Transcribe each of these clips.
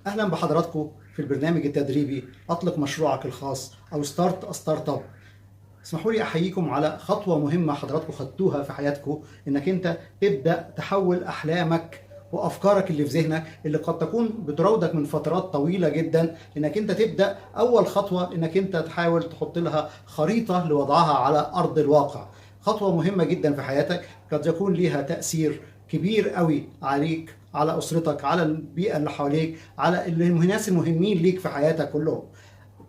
أهلا بحضراتكم في البرنامج التدريبي أطلق مشروعك الخاص أو ستارت اب. اسمحوا لي أحييكم على خطوة مهمة حضراتكم خدتوها في حياتكم، إنك أنت تبدأ تحول أحلامك وأفكارك اللي في ذهنك اللي قد تكون بتراودك من فترات طويلة جدا، إنك أنت تبدأ أول خطوة إنك أنت تحاول تحط لها خريطة لوضعها على أرض الواقع. خطوة مهمة جدا في حياتك قد يكون لها تأثير كبير قوي عليك، على أسرتك، على البيئة اللي حواليك، على الناس المهمين ليك في حياتك كلهم.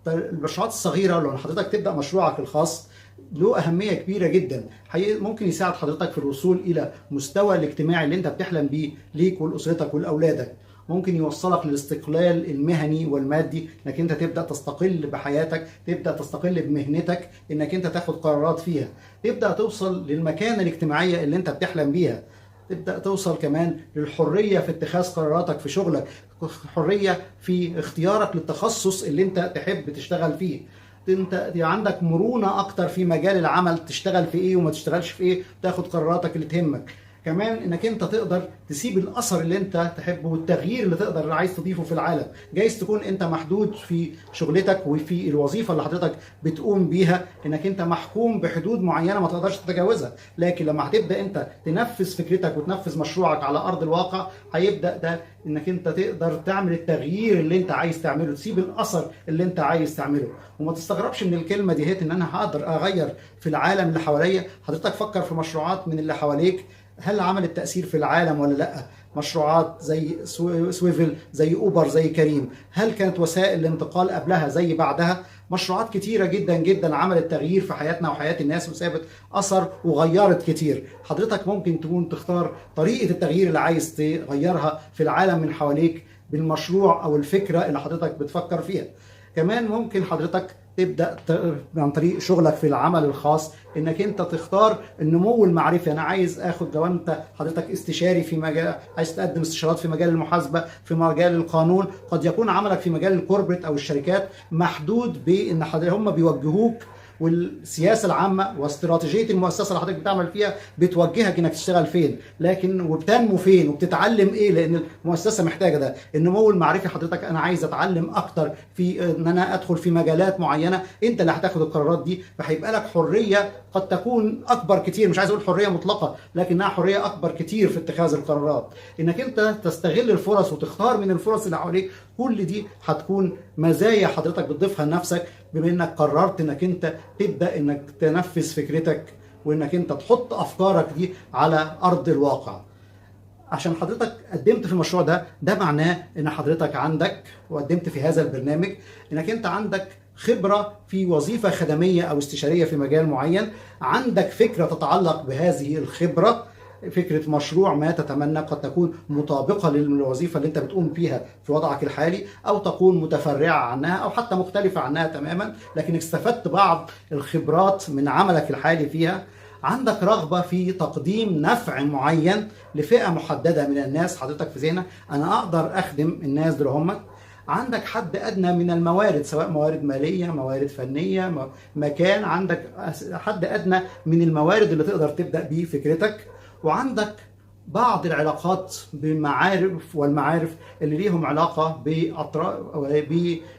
المشروعات الصغيرة لو حضرتك تبدأ مشروعك الخاص له أهمية كبيرة جدا، حقيقي ممكن يساعد حضرتك في الوصول إلى مستوى الاجتماعي اللي أنت بتحلم بيه ليك ولأسرتك ولأولادك. ممكن يوصلك للاستقلال المهني والمادي، انك انت تبدا تستقل بحياتك، تبدا تستقل بمهنتك، انك انت تاخد قرارات فيها، تبدا توصل للمكانه الاجتماعيه اللي انت بتحلم بيها، تبدا توصل كمان للحريه في اتخاذ قراراتك في شغلك، حريه في اختيارك للتخصص اللي انت تحب تشتغل فيه. انت عندك مرونه اكتر في مجال العمل، تشتغل في ايه وما تشتغلش في ايه، تاخد قراراتك اللي تهمك. كمان انك انت تقدر تسيب الاثر اللي انت تحبه والتغيير اللي تقدر عايز تضيفه في العالم. جايز تكون انت محدود في شغلتك وفي الوظيفه اللي حضرتك بتقوم بيها، انك انت محكوم بحدود معينه ما تقدرش تتجاوزها، لكن لما هتبدا انت تنفذ فكرتك وتنفذ مشروعك على ارض الواقع، هيبدا ده انك انت تقدر تعمل التغيير اللي انت عايز تعمله، تسيب الاثر اللي انت عايز تعمله. وما تستغربش من الكلمه دي، ان انا هقدر اغير في العالم اللي حواليا. حضرتك فكر في مشروعات من اللي حواليك، هل عملت تأثير في العالم ولا لا؟ مشروعات زي سويفل، زي اوبر، زي كريم، هل كانت وسائل الانتقال قبلها زي بعدها؟ مشروعات كتيرة جدا جدا عملت تغيير في حياتنا وحياة الناس وسابت أثر وغيرت كتير. حضرتك ممكن تكون تختار طريقة التغيير اللي عايز تغيرها في العالم من حواليك بالمشروع أو الفكرة اللي حضرتك بتفكر فيها. كمان ممكن حضرتك تبدا عن طريق شغلك في العمل الخاص انك انت تختار النمو المعرفي. انا عايز اخد، لو انت حضرتك استشاري في مجال، عايز تقدم استشارات في مجال المحاسبه، في مجال القانون، قد يكون عملك في مجال الكوربريت او الشركات محدود بان هم بيوجهوك، والسياسه العامه واستراتيجيه المؤسسه اللي حضرتك بتعمل فيها بتوجهك انك تشتغل فين، لكن وبتنمو فين وبتتعلم ايه، لان المؤسسه محتاجه ده. النمو المعرفي حضرتك انا عايز اتعلم اكتر في ان انا ادخل في مجالات معينه، انت اللي هتاخد القرارات دي، فهيبقى لك حريه قد تكون اكبر كتير، مش عايز اقول حريه مطلقه، لكنها حريه اكبر كتير في اتخاذ القرارات، انك انت تستغل الفرص وتختار من الفرص اللي حواليك. كل دي هتكون مزايا حضرتك بتضيفها لنفسك، بما انك قررت انك انت تبدا انك تنفذ فكرتك وانك انت تحط افكارك دي على ارض الواقع. عشان حضرتك قدمت في المشروع ده معناه ان حضرتك عندك، وقدمت في هذا البرنامج، انك انت عندك خبرة في وظيفة خدمية او استشارية في مجال معين، عندك فكرة تتعلق بهذه الخبرة، فكرة مشروع ما تتمنى قد تكون مطابقة للوظيفة اللي انت بتقوم فيها في وضعك الحالي، او تكون متفرعة عنها او حتى مختلفة عنها تماما، لكن استفدت بعض الخبرات من عملك الحالي فيها. عندك رغبة في تقديم نفع معين لفئة محددة من الناس، حضرتك في ذهنك انا اقدر اخدم الناس دول هم. عندك حد ادنى من الموارد، سواء موارد ماليه، موارد فنيه، مكان، عندك حد ادنى من الموارد اللي تقدر تبدا بيه فكرتك. وعندك بعض العلاقات بالمعارف والمعارف اللي ليهم علاقه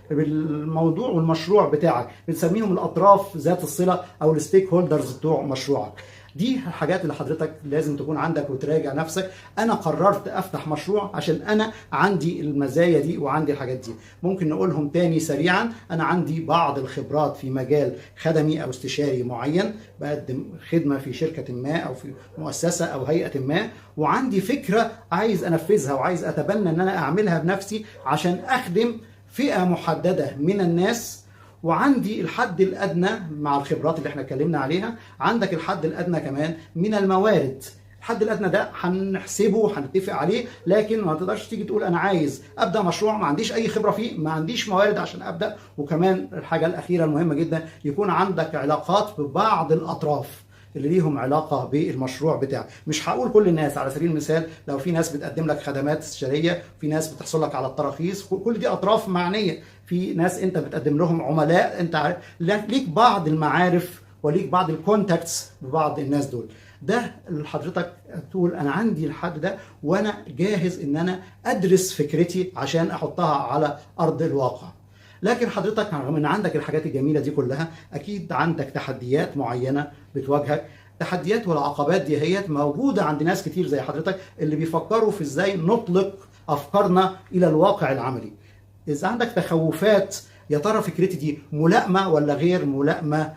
بالموضوع والمشروع بتاعك، بنسميهم الاطراف ذات الصله او الستيك هولدرز بتوع مشروعك. دي الحاجات اللي حضرتك لازم تكون عندك وتراجع نفسك. انا قررت افتح مشروع عشان انا عندي المزايا دي وعندي الحاجات دي. ممكن نقولهم تاني سريعا. انا عندي بعض الخبرات في مجال خدمي او استشاري معين، بقدم خدمة في شركة ما او في مؤسسة او هيئة ما، وعندي فكرة عايز انفذها وعايز اتبنى ان انا اعملها بنفسي عشان اخدم فئة محددة من الناس. وعندي الحد الادنى مع الخبرات اللي احنا اتكلمنا عليها، عندك الحد الادنى كمان من الموارد. الحد الادنى ده هنحسبه وهنتفق عليه، لكن ما تقدرش تيجي تقول انا عايز ابدا مشروع ما عنديش اي خبره فيه، ما عنديش موارد عشان ابدا. وكمان الحاجه الاخيره المهمه جدا، يكون عندك علاقات ببعض الاطراف اللي ليهم علاقه بالمشروع بتاعك. مش هقول كل الناس، على سبيل المثال لو في ناس بتقدم لك خدمات استشاريه، في ناس بتحصل لك على التراخيص، كل دي اطراف معنيه. في ناس انت بتقدم لهم عملاء، انت ليك بعض المعارف وليك بعض الكونتاكتس ببعض الناس دول. ده اللي حضرتك تقول انا عندي الحد ده وانا جاهز ان انا ادرس فكرتي عشان احطها على ارض الواقع. لكن حضرتك رغم ان عندك الحاجات الجميله دي كلها اكيد عندك تحديات معينه بتواجهك. التحديات والعقبات دي هي موجوده عند ناس كتير زي حضرتك اللي بيفكروا في ازاي نطلق افكارنا الى الواقع العملي. اذا عندك تخوفات يا ترى فكرتي دي ملائمه ولا غير ملائمه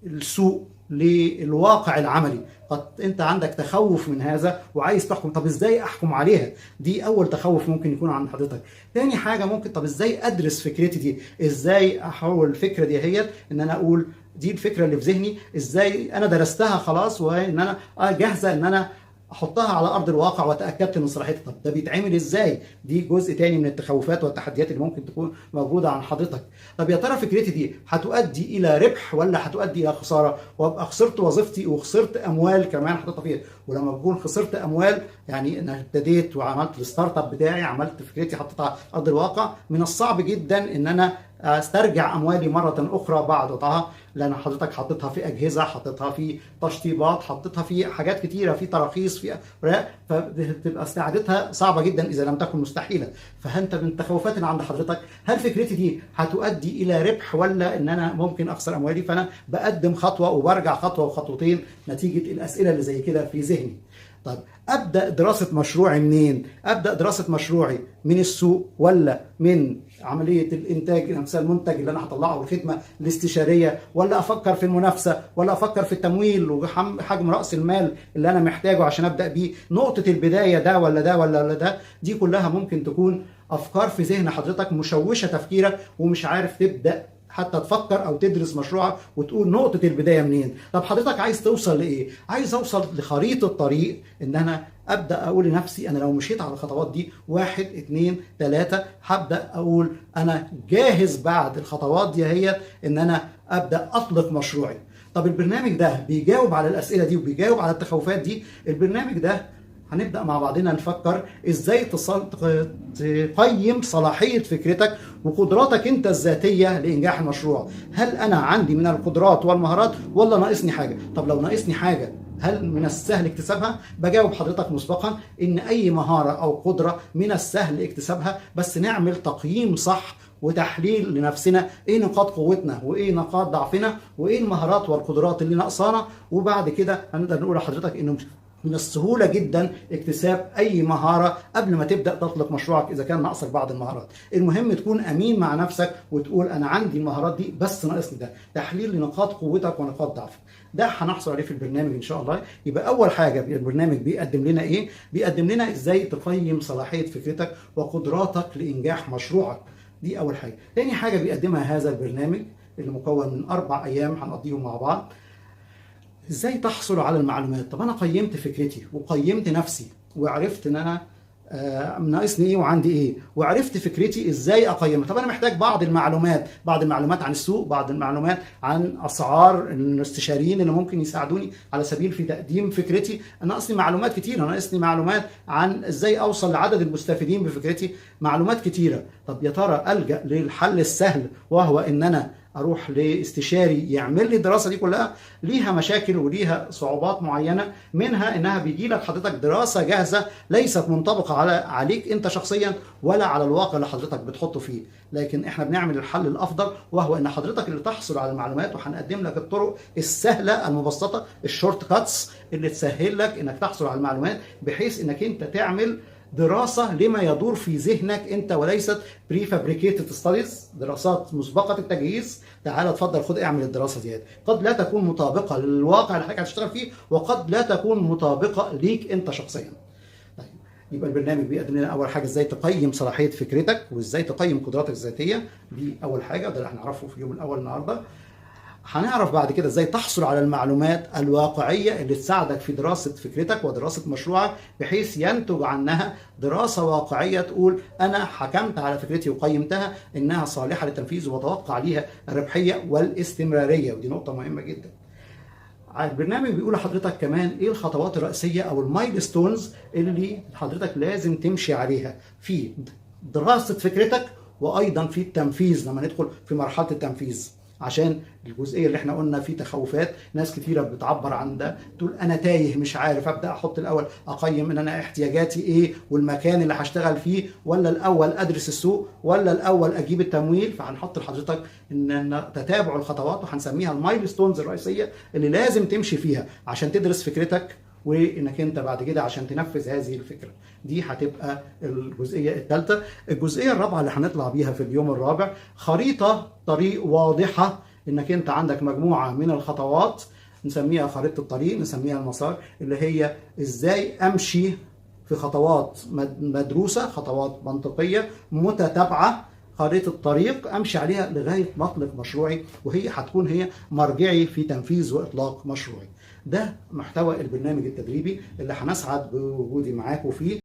للسوق للواقع العملي، قد انت عندك تخوف من هذا وعايز تحكم، طب ازاي احكم عليها؟ دي اول تخوف ممكن يكون عند حضرتك. تاني حاجه ممكن طب ازاي ادرس فكرتي دي؟ ازاي احول الفكره دي هي ان انا اقول دي الفكره اللي في ذهني، ازاي انا درستها خلاص وان انا جاهزه ان انا احطها على ارض الواقع وتاكدت من صلاحيتها. طب ده بيتعمل ازاي؟ دي جزء تاني من التخوفات والتحديات اللي ممكن تكون موجوده عن حضرتك. طب يا ترى فكرتي دي هتؤدي الى ربح ولا هتؤدي الى خساره؟ وابقى خسرت وظيفتي وخسرت اموال كمان حطيتها فيها. ولما بكون خسرت اموال يعني انا ابتديت وعملت الستارت اب بتاعي، عملت فكرتي حطيتها على ارض الواقع، من الصعب جدا ان انا استرجع اموالي مره اخرى بعد وضعها، لان حضرتك حطيتها في اجهزه، حطيتها في تشطيبات، حطيتها في حاجات كتيره، في تراخيص، في اوراق، فبتبقى استعادتها صعبه جدا اذا لم تكن مستحيله. فانت من التخوفات اللي عند حضرتك هل فكرتي دي هتؤدي الى ربح ولا ان انا ممكن اخسر اموالي؟ فانا بقدم خطوه وبرجع خطوه وخطوتين نتيجه الاسئله اللي زي كده في ذهني. طب ابدا دراسه مشروعي منين؟ ابدا دراسه مشروعي من السوق ولا من عمليه الانتاج نفسها، المنتج اللي انا هطلعه والخدمه الاستشاريه، ولا افكر في المنافسه، ولا افكر في التمويل وحجم راس المال اللي انا محتاجه عشان ابدا بيه؟ نقطه البدايه ده ولا ده ولا ده؟ دي كلها ممكن تكون افكار في ذهن حضرتك مشوشه تفكيرك ومش عارف تبدا حتى تفكر او تدرس مشروعك وتقول نقطة البداية منين. طب حضرتك عايز توصل لايه؟ عايز اوصل لخريطة طريق ان انا ابدا اقول لنفسي انا لو مشيت على الخطوات دي 1 2 3 هبدا اقول انا جاهز بعد الخطوات دي هي ان انا ابدا اطلق مشروعي. طب البرنامج ده بيجاوب على الاسئلة دي وبيجاوب على التخوفات دي. البرنامج ده هنبدأ مع بعضنا نفكر ازاي تقيم صلاحية فكرتك وقدراتك انت الذاتية لإنجاح المشروع. هل أنا عندي من القدرات والمهارات ولا ناقصني حاجة؟ طب لو ناقصني حاجة هل من السهل اكتسابها؟ بجاوب حضرتك مسبقا ان اي مهارة او قدرة من السهل اكتسابها، بس نعمل تقييم صح وتحليل لنفسنا ايه نقاط قوتنا وايه نقاط ضعفنا وايه المهارات والقدرات اللي ناقصانا، وبعد كده هنقدر نقول لحضرتك انه من السهولة جدا اكتساب أي مهارة قبل ما تبدأ تطلق مشروعك إذا كان ناقصك بعض المهارات. المهم تكون أمين مع نفسك وتقول أنا عندي المهارات دي بس ناقصني ده، تحليل لنقاط قوتك ونقاط ضعفك. ده هنحصل عليه في البرنامج إن شاء الله. يبقى أول حاجة البرنامج بيقدم لنا إيه؟ بيقدم لنا إزاي تقيم صلاحية فكرتك وقدراتك لإنجاح مشروعك. دي أول حاجة. تاني حاجة بيقدمها هذا البرنامج اللي مكون من 4 أيام هنقضيهم مع بعض، ازاي تحصل على المعلومات. طب انا قيمت فكرتي وقيمت نفسي وعرفت ان انا ناقصني ايه وعندي ايه، وعرفت فكرتي ازاي اقيمها. طب انا محتاج بعض المعلومات عن السوق، بعض المعلومات عن اسعار الاستشاريين اللي ممكن يساعدوني على سبيل في تقديم فكرتي. ناقصني معلومات كتيره، ناقصني معلومات عن ازاي اوصل لعدد المستفيدين بفكرتي، معلومات كتيره. طب يا ترى الجا للحل السهل وهو ان انا اروح لاستشاري يعمل لي الدراسه دي كلها؟ ليها مشاكل وليها صعوبات معينه، منها انها بيجي لك حضرتك دراسه جاهزه ليست منطبقه عليك انت شخصيا ولا على الواقع اللي حضرتك بتحطه فيه. لكن احنا بنعمل الحل الافضل وهو ان حضرتك اللي تحصل على المعلومات، وهنقدم لك الطرق السهله المبسطه، الشورت كاتس اللي تسهل لك انك تحصل على المعلومات بحيث انك انت تعمل دراسة لما يدور في ذهنك انت وليست بريفابريكيتد ستاديز، دراسات مسبقة التجهيز. تعال اتفضل خد اعمل الدراسة دي، قد لا تكون مطابقة للواقع اللي حضرتك هتشتغل فيه وقد لا تكون مطابقة ليك انت شخصيا. طيب يبقى البرنامج بيقدم لنا اول حاجة ازاي تقيم صلاحية فكرتك وازاي تقيم قدراتك الذاتية. دي اول حاجة، ده اللي هنعرفه في اليوم الاول النهارده. هنعرف بعد كده ازاي تحصل على المعلومات الواقعية اللي تساعدك في دراسة فكرتك ودراسة مشروعك بحيث ينتج عنها دراسة واقعية تقول أنا حكمت على فكرتي وقيمتها إنها صالحة للتنفيذ وأتوقع ليها الربحية والاستمرارية، ودي نقطة مهمة جدا. البرنامج بيقول لحضرتك كمان ايه الخطوات الرئيسية او المايلستونز اللي حضرتك لازم تمشي عليها في دراسة فكرتك وايضا في التنفيذ لما ندخل في مرحلة التنفيذ. عشان الجزئيه اللي احنا قلنا في تخوفات ناس كتيره بتعبر عن ده، تقول انا تايه مش عارف ابدا احط الاول اقيم ان انا احتياجاتي ايه والمكان اللي هشتغل فيه، ولا الاول ادرس السوق، ولا الاول اجيب التمويل. فهنحط لحضرتك ان تتابع الخطوات، وهنسميها المايلستونز الرئيسيه اللي لازم تمشي فيها عشان تدرس فكرتك، وانك انت بعد كده عشان تنفذ هذه الفكره. دي هتبقى الجزئيه الثالثه. الجزئيه الرابعه اللي هنطلع بيها في اليوم الرابع خريطه طريق واضحه، انك انت عندك مجموعه من الخطوات نسميها خريطه الطريق، نسميها المسار، اللي هي ازاي امشي في خطوات مدروسه، خطوات منطقيه متتابعه، خريطة الطريق امشي عليها لغايه ما اطلق مشروعي، وهي هتكون هي مرجعي في تنفيذ واطلاق مشروعي. ده محتوى البرنامج التدريبي اللي هنسعد بوجودي معاكم فيه.